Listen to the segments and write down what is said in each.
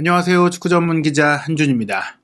안녕하세요. 축구 전문 기자 한준입니다.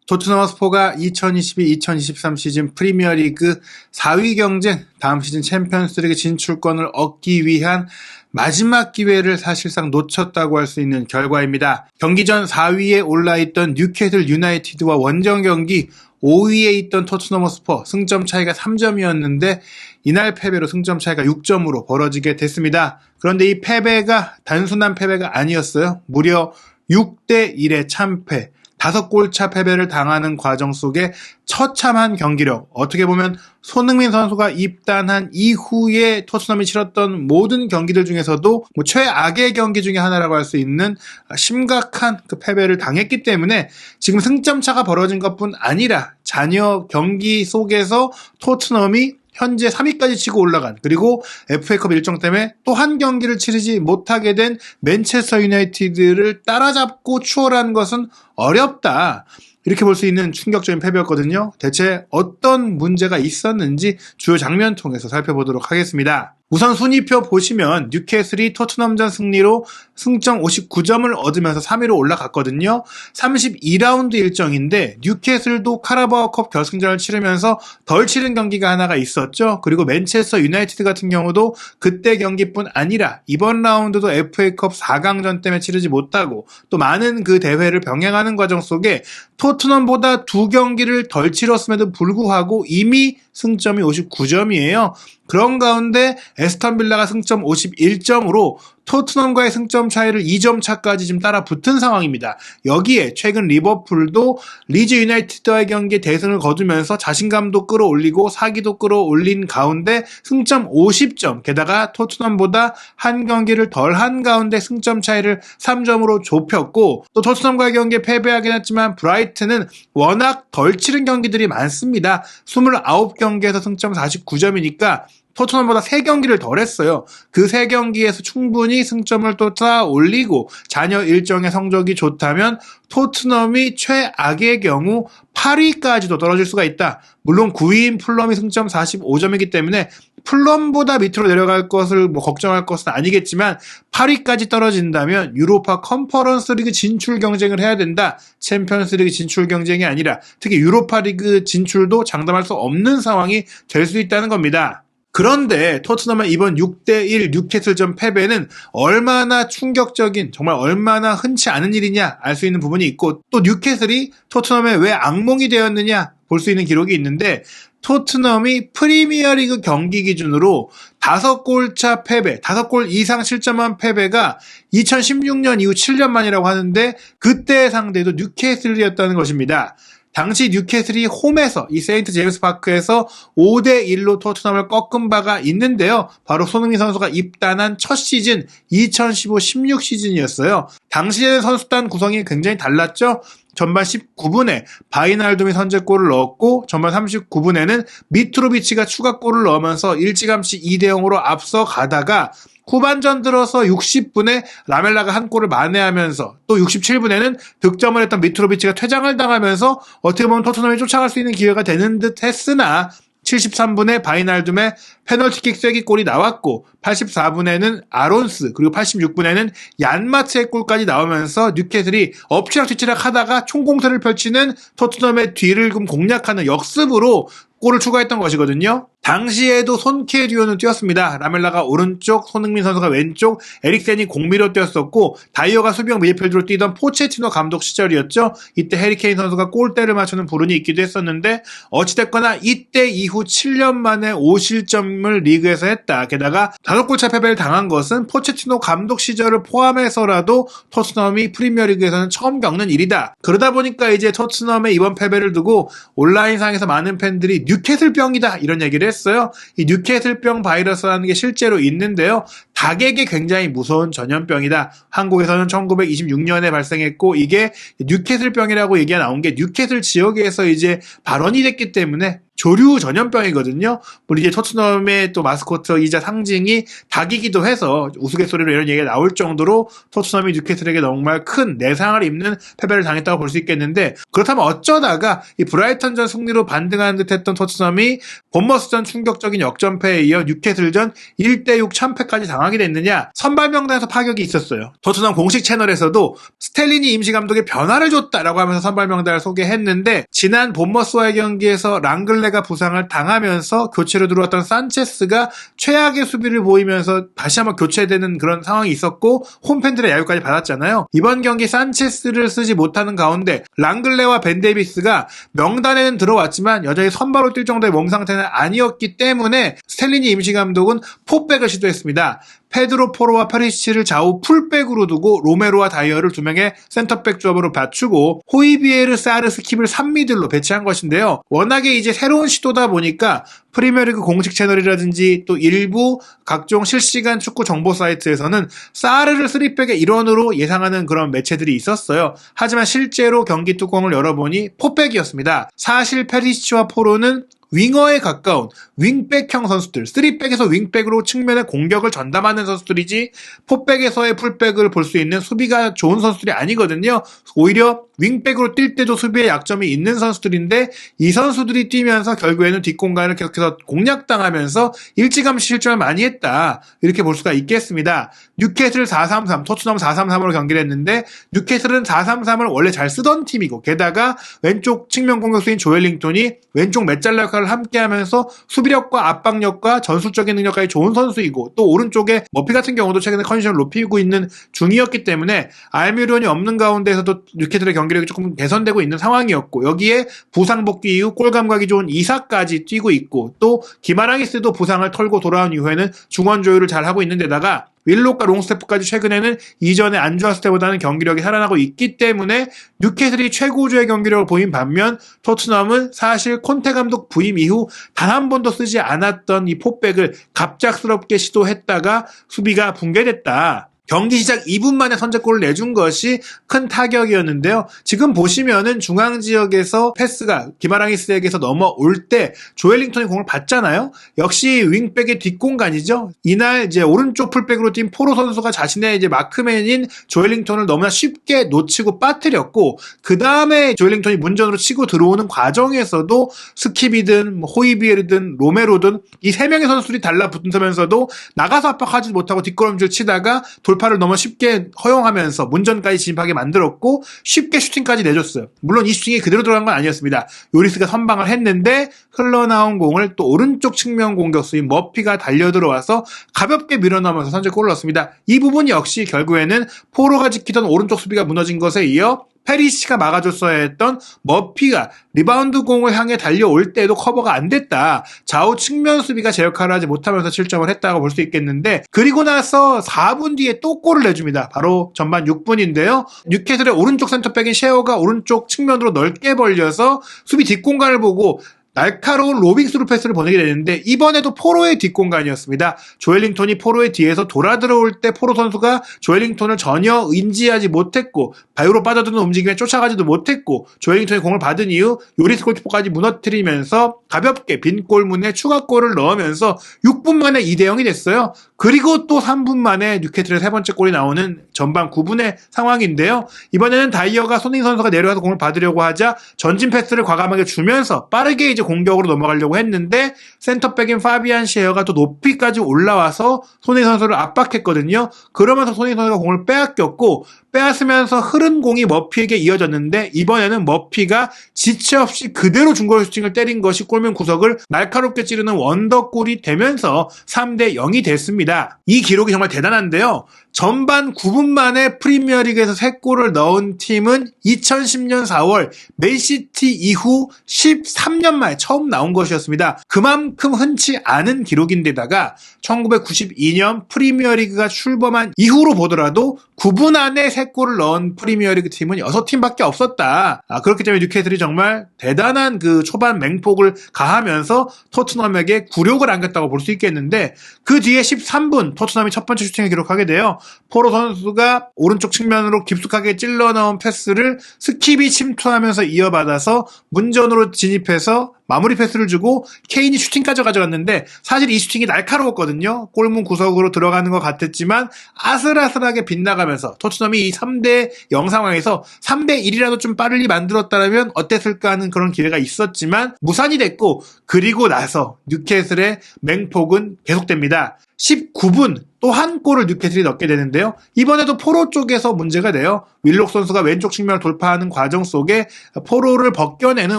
토트넘 허스퍼가 2022-2023 시즌 프리미어리그 4위 경쟁, 다음 시즌 챔피언스리그 진출권을 얻기 위한 마지막 기회를 사실상 놓쳤다고 할 수 있는 결과입니다. 경기 전 4위에 올라있던 뉴캐슬 유나이티드와 원정 경기 5위에 있던 토트넘 허스퍼 승점 차이가 3점이었는데 이날 패배로 승점 차이가 6점으로 벌어지게 됐습니다. 그런데 이 패배가 단순한 패배가 아니었어요. 무려 6대1의 참패, 5골차 패배를 당하는 과정 속에 처참한 경기력, 어떻게 보면 손흥민 선수가 입단한 이후에 토트넘이 치렀던 모든 경기들 중에서도 최악의 경기 중에 하나라고 할 수 있는 심각한 그 패배를 당했기 때문에 지금 승점차가 벌어진 것뿐 아니라 잔여 경기 속에서 토트넘이 현재 3위까지 치고 올라간, 그리고 FA컵 일정 때문에 또 한 경기를 치르지 못하게 된 맨체스터 유나이티드를 따라잡고 추월하는 것은 어렵다, 이렇게 볼 수 있는 충격적인 패배였거든요. 대체 어떤 문제가 있었는지 주요 장면 통해서 살펴보도록 하겠습니다. 우선 순위표 보시면 뉴캐슬이 토트넘전 승리로 승점 59점을 얻으면서 3위로 올라갔거든요. 32라운드 일정인데 뉴캐슬도 카라바오컵 결승전을 치르면서 덜 치른 경기가 하나가 있었죠. 그리고 맨체스터 유나이티드 같은 경우도 그때 경기뿐 아니라 이번 라운드도 FA컵 4강전 때문에 치르지 못하고 또 많은 그 대회를 병행하는 과정 속에 토트넘보다 2경기를 덜 치렀음에도 불구하고 이미 승점이 59점이에요. 그런 가운데 에스턴 빌라가 승점 51점으로 토트넘과의 승점 차이를 2점 차까지 지금 따라 붙은 상황입니다. 여기에 최근 리버풀도 리즈 유나이티드와의 경기에 대승을 거두면서 자신감도 끌어올리고 사기도 끌어올린 가운데 승점 50점, 게다가 토트넘보다 한 경기를 덜 한 가운데 승점 차이를 3점으로 좁혔고, 또 토트넘과의 경기에 패배하긴 했지만 브라이튼은 워낙 덜 치른 경기들이 많습니다. 29경기에서 승점 49점이니까 토트넘보다 3경기를 덜 했어요. 그 3경기에서 충분히 승점을 또 쌓아 올리고 잔여 일정의 성적이 좋다면 토트넘이 최악의 경우 8위까지도 떨어질 수가 있다. 물론 9위인 풀럼이 승점 45점이기 때문에 풀럼보다 밑으로 내려갈 것을 걱정할 것은 아니겠지만 8위까지 떨어진다면 유로파 컨퍼런스 리그 진출 경쟁을 해야 된다. 챔피언스 리그 진출 경쟁이 아니라 특히 유로파 리그 진출도 장담할 수 없는 상황이 될 수 있다는 겁니다. 그런데 토트넘의 이번 6대1 뉴캐슬전 패배는 얼마나 충격적인, 정말 얼마나 흔치 않은 일이냐 알 수 있는 부분이 있고, 또 뉴캐슬이 토트넘의 왜 악몽이 되었느냐 볼 수 있는 기록이 있는데, 토트넘이 프리미어리그 경기 기준으로 5골차 패배, 5골 이상 실점한 패배가 2016년 이후 7년 만이라고 하는데 그때의 상대도 뉴캐슬이었다는 것입니다. 당시 뉴캐슬이 홈에서 이 세인트 제임스 파크에서 5대1로 토트넘을 꺾은 바가 있는데요. 바로 손흥민 선수가 입단한 첫 시즌 2015-16 시즌이었어요. 당시에는 선수단 구성이 굉장히 달랐죠. 전반 19분에 바이날둠이 선제골을 넣었고 전반 39분에는 미트로비치가 추가골을 넣으면서 일찌감치 2대0으로 앞서가다가 후반전 들어서 60분에 라멜라가 한 골을 만회하면서 또 67분에는 득점을 했던 미트로비치가 퇴장을 당하면서 어떻게 보면 토트넘이 쫓아갈 수 있는 기회가 되는 듯 했으나 73분에 바이날둠의 페널티킥 쐐기골이 나왔고 84분에는 아론스, 그리고 86분에는 얀마츠의 골까지 나오면서 뉴캐슬이 엎치락뒤치락 하다가 총공세를 펼치는 토트넘의 뒤를 공략하는 역습으로 골을 추가했던 것이거든요. 당시에도 손키의 듀오는 뛰었습니다. 라멜라가 오른쪽, 손흥민 선수가 왼쪽, 에릭센이 공미로 뛰었었고 다이어가 수비형 미드필드로 뛰던 포체티노 감독 시절이었죠. 이때 해리케인 선수가 골대를 맞추는 불운이 있기도 했었는데 어찌됐거나 이때 이후 7년 만에 5실점을 리그에서 했다. 게다가 5골차 패배를 당한 것은 포체티노 감독 시절을 포함해서라도 토트넘이 프리미어리그에서는 처음 겪는 일이다. 그러다 보니까 이제 토트넘의 이번 패배를 두고 온라인상에서 많은 팬들이 뉴캐슬병이다 이런 얘기를 했어요. 이 뉴캐슬병 바이러스라는 게 실제로 있는데요. 닭에게 굉장히 무서운 전염병이다. 한국에서는 1926년에 발생했고 이게 뉴캐슬병이라고 얘기가 나온 게 뉴캐슬 지역에서 이제 발원이 됐기 때문에 조류 전염병이거든요. 우리 이제 토트넘의 또 마스코트이자 상징이 닭이기도 해서 우스갯소리로 이런 얘기가 나올 정도로 토트넘이 뉴캐슬에게 정말 큰 내상을 입는 패배를 당했다고 볼 수 있겠는데, 그렇다면 어쩌다가 이 브라이턴전 승리로 반등하는 듯했던 토트넘이 본머스전 충격적인 역전패에 이어 뉴캐슬전 1대6 참패까지 당하게 당하게 됐느냐? 선발 명단에서 파격이 있었어요. 토트넘 공식 채널에서도 스텔리니 임시 감독의 변화를 줬다라고 하면서 선발 명단을 소개했는데 지난 본머스와의 경기에서 랑글레가 부상을 당하면서 교체로 들어왔던 산체스가 최악의 수비를 보이면서 다시 한번 교체되는 그런 상황이 있었고 홈팬들의 야유까지 받았잖아요. 이번 경기 산체스를 쓰지 못하는 가운데 랑글레와 벤 데이비스가 명단에는 들어왔지만 여전히 선발로 뛸 정도의 몸 상태는 아니었기 때문에 스텔리니 임시 감독은 포백을 시도했습니다. 페드로 포로와 페리시치를 좌우 풀백으로 두고 로메로와 다이어를 두 명의 센터백 조합으로 갖추고 호이비에르, 사르, 스킵을 3미들로 배치한 것인데요. 워낙에 이제 새로운 시도다 보니까 프리미어리그 공식 채널이라든지 또 일부 각종 실시간 축구 정보 사이트에서는 사르를 3백의 일원으로 예상하는 그런 매체들이 있었어요. 하지만 실제로 경기 뚜껑을 열어보니 포백이었습니다. 사실 페리시치와 포로는 윙어에 가까운 윙백형 선수들, 3백에서 윙백으로 측면에 공격을 전담하는 선수들이지 포백에서의 풀백을 볼 수 있는 수비가 좋은 선수들이 아니거든요. 오히려 윙백으로 뛸 때도 수비에 약점이 있는 선수들인데 이 선수들이 뛰면서 결국에는 뒷공간을 계속해서 공략당하면서 일찌감치 실점을 많이 했다. 이렇게 볼 수가 있겠습니다. 뉴캐슬 4-3-3, 토트넘 4-3-3으로 경기를 했는데 뉴캐슬은 4-3-3을 원래 잘 쓰던 팀이고 게다가 왼쪽 측면 공격수인 조엘링턴이 왼쪽 메잘라 역할을 함께하면서 수비력과 압박력과 전술적인 능력까지 좋은 선수이고 또 오른쪽에 머피 같은 경우도 최근에 컨디션을 높이고 있는 중이었기 때문에 알미론이 없는 가운데에서도 뉴캐슬의 경기력이 조금 개선되고 있는 상황이었고 여기에 부상 복귀 이후 골 감각이 좋은 이사까지 뛰고 있고 또 기마랑이스도 부상을 털고 돌아온 이후에는 중원 조율을 잘하고 있는 데다가 윌록과 롱스태프까지 최근에는 이전에 안 좋았을 때보다는 경기력이 살아나고 있기 때문에 뉴캐슬이 최고조의 경기력을 보인 반면 토트넘은 사실 콘테 감독 부임 이후 단 한 번도 쓰지 않았던 이 포백을 갑작스럽게 시도했다가 수비가 붕괴됐다. 경기 시작 2분 만에 선제골을 내준 것이 큰 타격이었는데요. 지금 보시면은 중앙 지역에서 패스가 기마랑이스에게서 넘어올 때 조엘링턴이 공을 받잖아요. 역시 윙백의 뒷공간이죠. 이날 이제 오른쪽 풀백으로 뛴 포로 선수가 자신의 이제 마크맨인 조엘링턴을 너무나 쉽게 놓치고 빠뜨렸고 그 다음에 조엘링턴이 문전으로 치고 들어오는 과정에서도 스킵이든 호이비에르든 로메로든 이 세 명의 선수들이 달라붙으면서도 나가서 압박하지 못하고 뒷걸음질 치다가 돌파를 너무 쉽게 허용하면서 문전까지 진입하게 만들었고 쉽게 슈팅까지 내줬어요. 물론 이 슈팅이 그대로 들어간 건 아니었습니다. 요리스가 선방을 했는데 흘러나온 공을 또 오른쪽 측면 공격수인 머피가 달려들어와서 가볍게 밀어넣으면서 선제골을 넣었습니다. 이 부분 역시 결국에는 포로가 지키던 오른쪽 수비가 무너진 것에 이어 페리시치가 막아줬어야 했던 머피가 리바운드 공을 향해 달려올 때도 커버가 안 됐다. 좌우 측면 수비가 제 역할을 하지 못하면서 실점을 했다고 볼 수 있겠는데 그리고 나서 4분 뒤에 또 골을 내줍니다. 바로 전반 6분인데요. 뉴캐슬의 오른쪽 센터백인 셰어가 오른쪽 측면으로 넓게 벌려서 수비 뒷공간을 보고 날카로운 로빙스루 패스를 보내게 되는데 이번에도 포로의 뒷공간이었습니다. 조엘링턴이 포로의 뒤에서 돌아 들어올 때 포로 선수가 조엘링턴을 전혀 인지하지 못했고 바위로 빠져드는 움직임에 쫓아가지도 못했고 조엘링턴이 공을 받은 이후 요리스 골키퍼까지 무너뜨리면서 가볍게 빈 골문에 추가골을 넣으면서 6분 만에 2대0이 됐어요. 그리고 또 3분 만에 뉴캐슬의 세 번째 골이 나오는 전반 9분의 상황인데요. 이번에는 다이어가 손흥민 선수가 내려와서 공을 받으려고 하자 전진 패스를 과감하게 주면서 빠르게 이제 공격으로 넘어가려고 했는데 센터백인 파비안 셰어가 또 높이까지 올라와서 손흥민 선수를 압박했거든요. 그러면서 손흥민 선수가 공을 빼앗겼고 빼앗으면서 흐른 공이 머피에게 이어졌는데 이번에는 머피가 지체 없이 그대로 중거리 슈팅을 때린 것이 골문 구석을 날카롭게 찌르는 원더골이 되면서 3대0이 됐습니다. 이 기록이 정말 대단한데요. 전반 9분 만에 프리미어리그에서 3골을 넣은 팀은 2010년 4월 맨시티 이후 13년 만에 처음 나온 것이었습니다. 그만큼 흔치 않은 기록인데다가 1992년 프리미어리그가 출범한 이후로 보더라도 9분 안에 3골을 넣은 프리미어리그 팀은 6팀밖에 없었다. 그렇기 때문에 뉴캐슬이 정말 대단한 그 초반 맹폭을 가하면서 토트넘에게 굴욕을 안겼다고 볼 수 있겠는데 그 뒤에 13분 토트넘이 첫 번째 슈팅을 기록하게 돼요. 포로 선수가 오른쪽 측면으로 깊숙하게 찔러 넣은 패스를 스킵이 침투하면서 이어받아서 문전으로 진입해서 마무리 패스를 주고 케인이 슈팅까지 가져갔는데 사실 이 슈팅이 날카로웠거든요. 골문 구석으로 들어가는 것 같았지만 아슬아슬하게 빗나가면서 들어가면서 토트넘이 이 3대 0 상황에서 3대 1이라도 좀 빨리 만들었다면 어땠을까 하는 그런 기대가 있었지만 무산이 됐고, 그리고 나서 뉴캐슬의 맹폭은 계속됩니다. 19분 또 한 골을 뉴캐슬이 넣게 되는데요. 이번에도 포로 쪽에서 문제가 돼요. 윌록 선수가 왼쪽 측면을 돌파하는 과정 속에 포로를 벗겨내는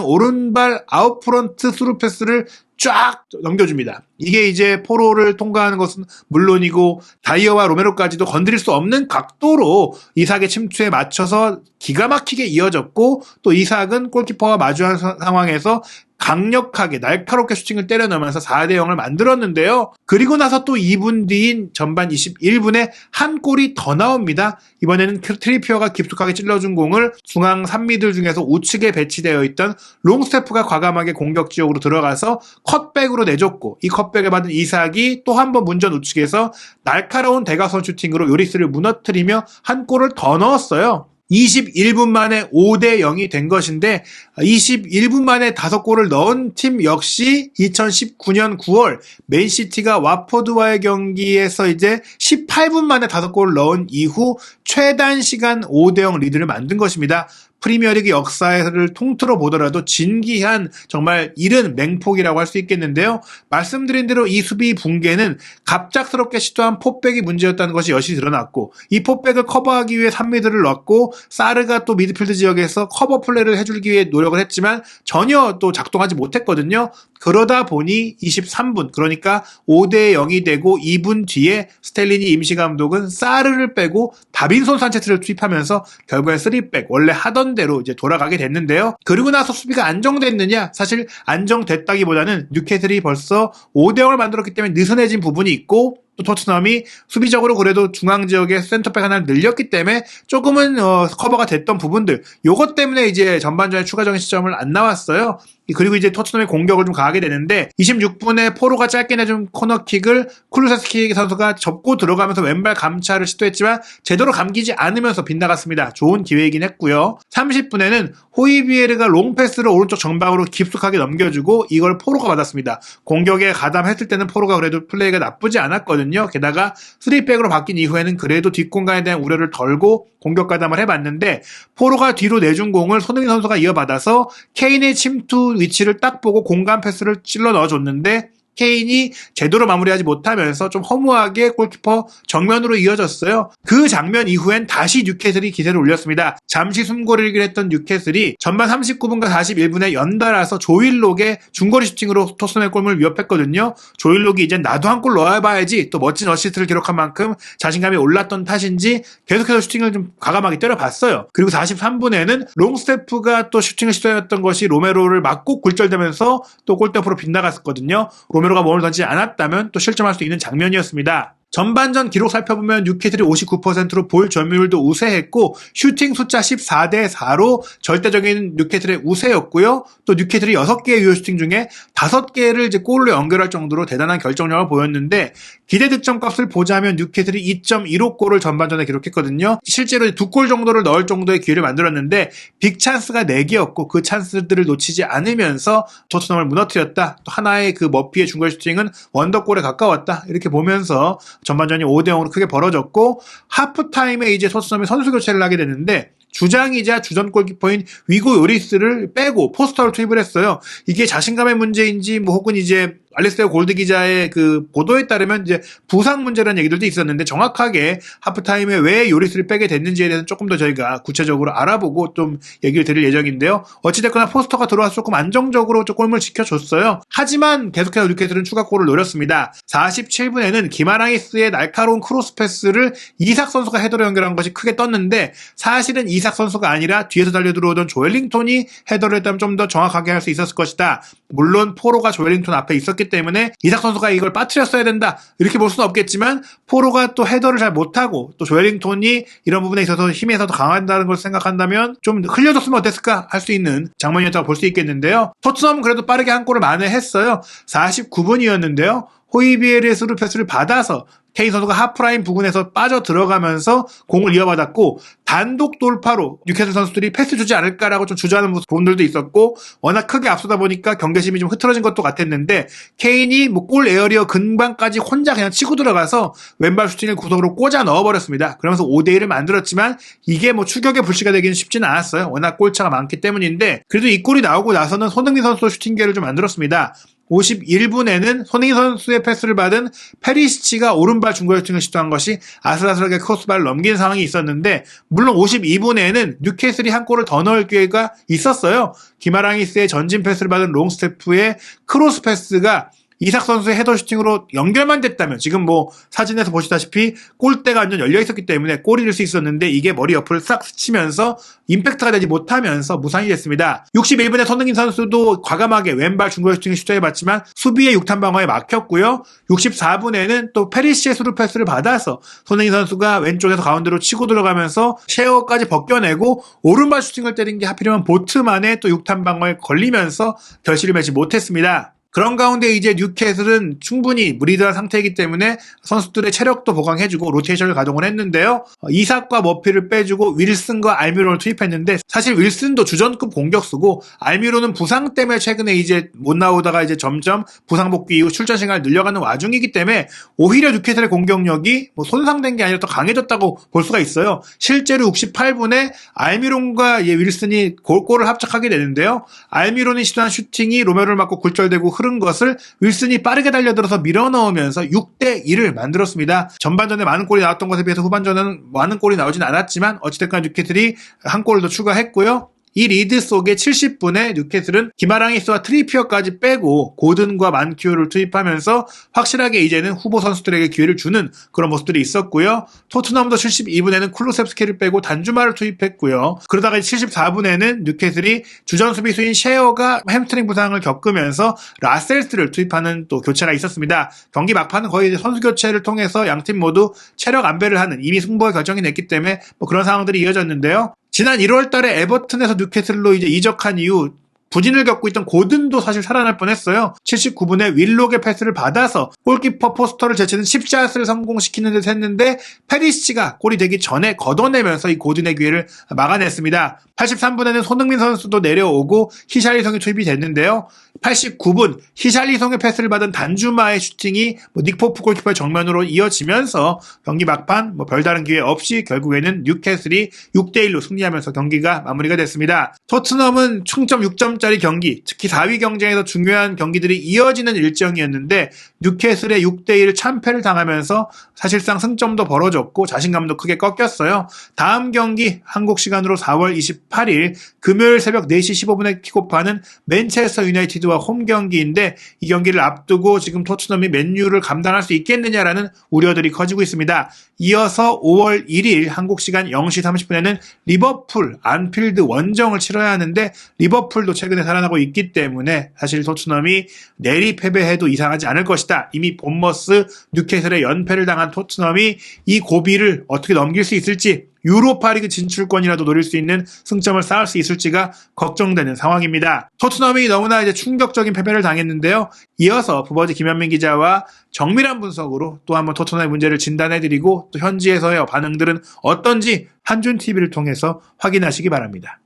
오른발 아웃프런트 스루 패스를 쫙 넘겨줍니다. 이게 이제 포로를 통과하는 것은 물론이고 다이어와 로메로까지도 건드릴 수 없는 각도로 이삭의 침투에 맞춰서 기가 막히게 이어졌고, 또 이삭은 골키퍼와 마주한 상황에서 강력하게 날카롭게 슈팅을 때려 넣으면서 4대 0을 만들었는데요. 그리고 나서 또 2분 뒤인 전반 21분에 한 골이 더 나옵니다. 이번에는 트리피어가 깊숙하게 찔러준 공을 중앙 3미들 중에서 우측에 배치되어 있던 롱스테프가 과감하게 공격 지역으로 들어가서 컷백으로 내줬고, 이 컷백을 받은 이삭이 또 한 번 문전 우측에서 날카로운 대각선 슈팅으로 요리스를 무너뜨리며 한 골을 더 넣었어요. 21분 만에 5대 0이 된 것인데, 21분 만에 5골을 넣은 팀 역시 2019년 9월 맨시티가 와포드와의 경기에서 이제 18분 만에 5골을 넣은 이후 최단 시간 5대 0 리드를 만든 것입니다. 프리미어리그 역사를 통틀어 보더라도 진기한 정말 이른 맹폭이라고 할 수 있겠는데요. 말씀드린 대로 이 수비 붕괴는 갑작스럽게 시도한 포백이 문제였다는 것이 여실히 드러났고, 이 포백을 커버하기 위해 3미들을 넣었고 사르가 또 미드필드 지역에서 커버 플레이를 해주기 위해 노력을 했지만 전혀 또 작동하지 못했거든요. 그러다 보니 23분, 그러니까 5대 0이 되고 2분 뒤에 스텔리니 임시감독은 사르를 빼고 다빈손 산체스를 투입하면서 결국엔 3백, 원래 하던 대로 이제 돌아가게 됐는데요. 그리고 나서 수비가 안정됐느냐? 사실 안정됐다기보다는 뉴캐슬이 벌써 5대 0을 만들었기 때문에 느슨해진 부분이 있고, 또 토트넘이 수비적으로 그래도 중앙 지역에 센터백 하나를 늘렸기 때문에 조금은 커버가 됐던 부분들, 요것 때문에 이제 전반전에 추가적인 시점을 안 나왔어요. 그리고 이제 토트넘의 공격을 좀 가하게 되는데, 26분에 포로가 짧게 내준 코너킥을 쿠루세스키 선수가 접고 들어가면서 왼발 감차를 시도했지만 제대로 감기지 않으면서 빗나갔습니다. 좋은 기회이긴 했고요. 30분에는 호이비에르가 롱패스를 오른쪽 정방으로 깊숙하게 넘겨주고 이걸 포로가 받았습니다. 공격에 가담했을 때는 포로가 그래도 플레이가 나쁘지 않았거든요. 게다가 3백으로 바뀐 이후에는 그래도 뒷공간에 대한 우려를 덜고 공격 가담을 해봤는데, 포로가 뒤로 내준 공을 손흥민 선수가 이어받아서 케인의 침투 위치를 딱 보고 공간 패스를 찔러 넣어줬는데 케인이 제대로 마무리하지 못하면서 좀 허무하게 골키퍼 정면으로 이어졌어요. 그 장면 이후엔 다시 뉴캐슬이 기세를 올렸습니다. 잠시 숨고르기를 했던 뉴캐슬이 전반 39분과 41분에 연달아서 조일록의 중거리 슈팅으로 토트넘의 골문을 위협했거든요. 조일록이 이제 나도 한 골 넣어봐야지 또 멋진 어시스트를 기록한 만큼 자신감이 올랐던 탓인지 계속해서 슈팅을 좀 과감하게 때려봤어요. 그리고 43분에는 롱스테프가 또 슈팅을 시도했던 것이 로메로를 맞고 굴절되면서 또 골대포로 빗나갔었거든요. 로메로가 몸을 던지지 않았다면 또 실점할 수 있는 장면이었습니다. 전반전 기록 살펴보면 뉴캐슬이 59%로 볼 점유율도 우세했고 슈팅 숫자 14대 4로 절대적인 뉴캐슬의 우세였고요. 또 뉴캐슬이 6개의 유효 슈팅 중에 5개를 이제 골로 연결할 정도로 대단한 결정력을 보였는데, 기대 득점 값을 보자면 뉴캐슬이 2.15골을 전반전에 기록했거든요. 실제로 2골 정도를 넣을 정도의 기회를 만들었는데 빅 찬스가 4개였고 그 찬스들을 놓치지 않으면서 토트넘을 무너뜨렸다. 또 하나의 그 머피의 중거리 슈팅은 원더골에 가까웠다. 이렇게 보면서 전반전이 5대 0으로 크게 벌어졌고, 하프타임에 이제 토트넘이 선수 교체를 하게 되는데 주장이자 주전 골키퍼인 위고 요리스를 빼고 포스터를 투입을 했어요. 이게 자신감의 문제인지 혹은 이제 알리스테어 골드 기자의 그 보도에 따르면 이제 부상 문제라는 얘기들도 있었는데, 정확하게 하프타임에 왜 요리스를 빼게 됐는지에 대해서는 조금 더 저희가 구체적으로 알아보고 좀 얘기를 드릴 예정인데요. 어찌됐거나 포스터가 들어와서 조금 안정적으로 골문을 지켜줬어요. 하지만 계속해서 뉴캐슬은 추가골을 노렸습니다. 47분에는 기마라이스의 날카로운 크로스 패스를 이삭 선수가 헤더로 연결한 것이 크게 떴는데, 사실은 이삭 선수가 아니라 뒤에서 달려들어오던 조엘링톤이 헤더를 했다면 좀 더 정확하게 할 수 있었을 것이다. 물론 포로가 조엘링톤 앞에 있었기 때문에 이삭 선수가 이걸 빠뜨렸어야 된다 이렇게 볼 수는 없겠지만, 포로가 또 헤더를 잘 못하고 또 조엘링톤이 이런 부분에 있어서 힘에서 더 강한다는 걸 생각한다면 좀 흘려줬으면 어땠을까 할 수 있는 장면이었다고 볼 수 있겠는데요. 토트넘은 그래도 빠르게 한 골을 만회했어요. 49분이었는데요. 호이비에르의 스루 패스를 받아서 케인 선수가 하프라인 부근에서 빠져 들어가면서 공을 이어받았고 단독 돌파로 뉴캐슬 선수들이 패스 주지 않을까라고 좀 주저하는 부분들도 있었고 워낙 크게 앞서다 보니까 경계심이 좀 흐트러진 것도 같았는데 케인이 골 에어리어 근방까지 혼자 그냥 치고 들어가서 왼발 슈팅을 구석으로 꽂아 넣어버렸습니다. 그러면서 5대1을 만들었지만 이게 추격의 불씨가 되기는 쉽지는 않았어요. 워낙 골차가 많기 때문인데 그래도 이 골이 나오고 나서는 손흥민 선수도 슈팅 기회를 좀 만들었습니다. 51분에는 손흥민 선수의 패스를 받은 페리시치가 오른발 중거리 슈팅을 시도한 것이 아슬아슬하게 크로스바를 넘긴 상황이 있었는데 물론 52분에는 뉴캐슬이 한 골을 더 넣을 기회가 있었어요. 기마랑이스의 전진 패스를 받은 롱스테프의 크로스 패스가 이삭 선수의 헤더 슈팅으로 연결만 됐다면 지금 사진에서 보시다시피 골대가 완전 열려 있었기 때문에 골이 될 수 있었는데 이게 머리 옆을 싹 스치면서 임팩트가 되지 못하면서 무산이 됐습니다. 61분에 손흥민 선수도 과감하게 왼발 중거리 슈팅을 시도해봤지만 수비의 육탄 방어에 막혔고요. 64분에는 또 페리시의 스루 패스를 받아서 손흥민 선수가 왼쪽에서 가운데로 치고 들어가면서 셰어까지 벗겨내고 오른발 슈팅을 때린 게 하필이면 보트만의 또 육탄 방어에 걸리면서 결실을 맺지 못했습니다. 그런 가운데 이제 뉴캐슬은 충분히 무리드한 상태이기 때문에 선수들의 체력도 보강해주고 로테이션을 가동을 했는데요. 이삭과 머피를 빼주고 윌슨과 알미론을 투입했는데 사실 윌슨도 주전급 공격수고 알미론은 부상 때문에 최근에 이제 못 나오다가 이제 점점 부상 복귀 이후 출전 시간을 늘려가는 와중이기 때문에 오히려 뉴캐슬의 공격력이 손상된 게 아니라 더 강해졌다고 볼 수가 있어요. 실제로 68분에 알미론과 윌슨이 골을 합작하게 되는데요. 알미론이 시도한 슈팅이 로메로를 맞고 굴절되고 흐른 것을 윌슨이 빠르게 달려들어서 밀어넣으면서 6대1을 만들었습니다. 전반전에 많은 골이 나왔던 것에 비해서 후반전에는 많은 골이 나오진 않았지만 어찌됐건 뉴캐슬이 한 골을 더 추가했고요. 이 리드 속에 70분에 뉴캐슬은 기마랑이스와 트리피어까지 빼고 고든과 만큐어를 투입하면서 확실하게 이제는 후보 선수들에게 기회를 주는 그런 모습들이 있었고요. 토트넘도 72분에는 쿨루셉스키를 빼고 단주마를 투입했고요. 그러다가 74분에는 뉴캐슬이 주전 수비수인 셰어가 햄스트링 부상을 겪으면서 라셀스를 투입하는 또 교체가 있었습니다. 경기 막판은 거의 선수 교체를 통해서 양팀 모두 체력 안배를 하는 이미 승부가 결정이 됐기 때문에 그런 상황들이 이어졌는데요. 지난 1월 달에 에버튼에서 뉴캐슬로 이제 이적한 이후 부진을 겪고 있던 고든도 사실 살아날 뻔했어요. 79분에 윌록의 패스를 받아서 골키퍼 포스터를 제치는 칩샷을 성공시키는 듯 했는데 페리시치가 골이 되기 전에 걷어내면서 이 고든의 기회를 막아냈습니다. 83분에는 손흥민 선수도 내려오고 히샬리송이 투입이 됐는데요. 89분 히샬리송의 패스를 받은 단주마의 슈팅이 닉포프 골키퍼의 정면으로 이어지면서 경기 막판 별다른 기회 없이 결국에는 뉴캐슬이 6대1로 승리하면서 경기가 마무리가 됐습니다. 토트넘은 총점 6점짜리 경기, 특히 4위 경쟁에서 중요한 경기들이 이어지는 일정이었는데 뉴캐슬의 6대1 참패를 당하면서 사실상 승점도 벌어졌고 자신감도 크게 꺾였어요. 다음 경기 한국 시간으로 4월 28일 금요일 새벽 4시 15분에 킥오프하는 맨체스터 유나이티드와 홈 경기인데 이 경기를 앞두고 지금 토트넘이 맨유를 감당할 수 있겠느냐라는 우려들이 커지고 있습니다. 이어서 5월 1일 한국 시간 0시 30분에는 리버풀 안필드 원정을 치러야 하는데 리버풀도 최근에 살아나고 있기 때문에 사실 토트넘이 내리 패배해도 이상하지 않을 것이다. 이미 본머스 뉴캐슬의 연패를 당한 토트넘이 이 고비를 어떻게 넘길 수 있을지 유로파리그 진출권이라도 노릴 수 있는 승점을 쌓을 수 있을지가 걱정되는 상황입니다. 토트넘이 너무나 이제 충격적인 패배를 당했는데요. 이어서 부버지 김현민 기자와 정밀한 분석으로 또 한번 토트넘의 문제를 진단해드리고 또 현지에서의 반응들은 어떤지 한준TV를 통해서 확인하시기 바랍니다.